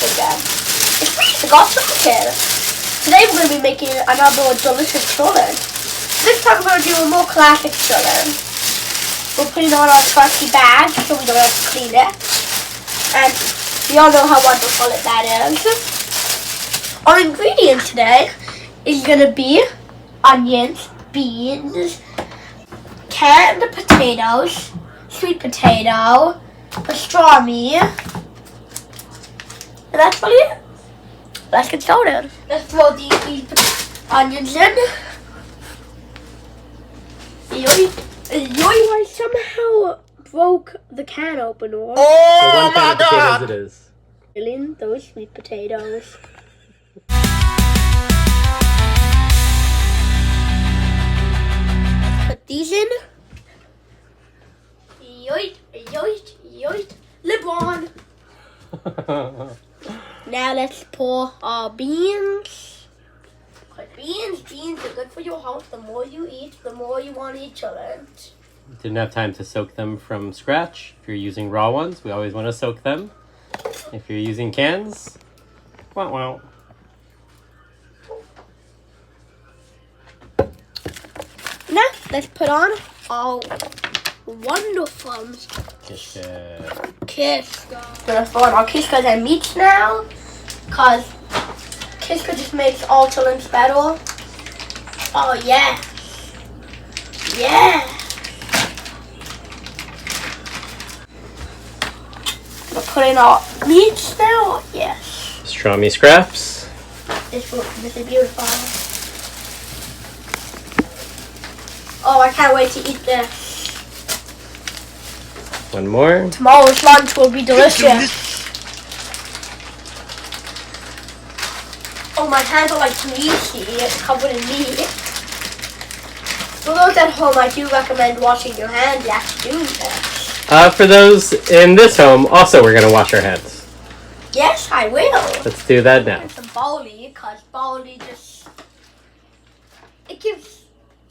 again. It's really got something. Today we're going to be making another delicious cholent. This time we're going to do a more classic cholent. We're putting on our trusty bag so we don't have to clean it. And we all know how wonderful that is. Our ingredients today is going to be onions, beans, canned potatoes, sweet potato, pastrami, and that's really it. Let's get started. Let's throw these onions in. I somehow broke the can opener. Oh my God! It is. Filling those sweet potatoes. Put these in. Yoit, yoit, yoit. Lip on. Now let's pour our beans. Beans are good for your health. The more you eat, the more you want to eat cholent. Didn't have time to soak them from scratch. If you're using raw ones, we always want to soak them. If you're using cans, wow. Now let's put on our wonderful Kishke. Kishke. We're gonna throw in our kishkes and meats now, cause Kishke just makes all cholents better. Oh yeah, yeah. We're putting our meats now. Yes. Pastrami scraps. This is beautiful. Oh, I can't wait to eat this. One more. Tomorrow's lunch will be delicious. Oh, my hands are like greasy. It's covered in meat. For those at home, I do recommend washing your hands after doing this. For those in this home, also we're going to wash our hands. Yes, I will. Let's do that now. And some barley, because barley just... it gives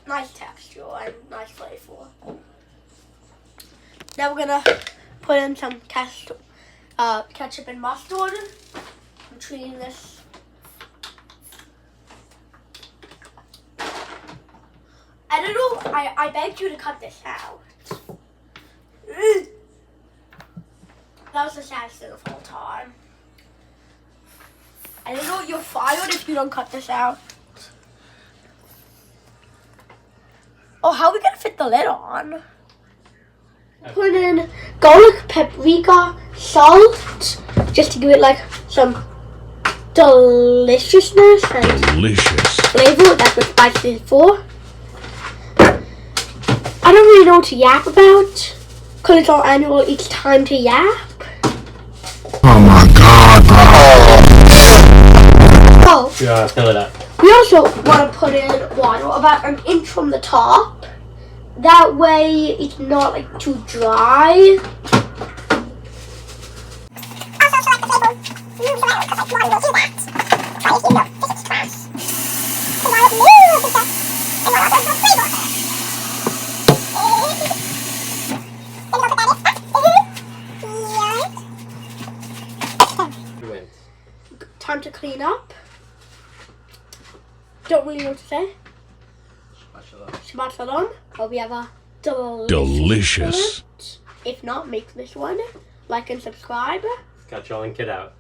nice texture and nice flavor. Now we're going to put in some ketchup and mustard. I'm treating this. I don't know, I begged you to cut this out. That was the saddest thing of all time. I don't know, you're fired if you don't cut this out. Oh, how are we gonna fit the lid on? Put in garlic, paprika, salt, just to give it like some deliciousness and flavor. That's what spice is for. I don't really know what to yap about, because it's our annual It's Time to Yap. Oh my God, Oh, Yeah, fill it up. we also want to put in water about an inch from the top. That way it's not like too dry. Time to clean up. Don't really know what to say. Shabbat shalom. Hope we have a delicious. If not, make this one. Like and subscribe. Got Cholent Kid out.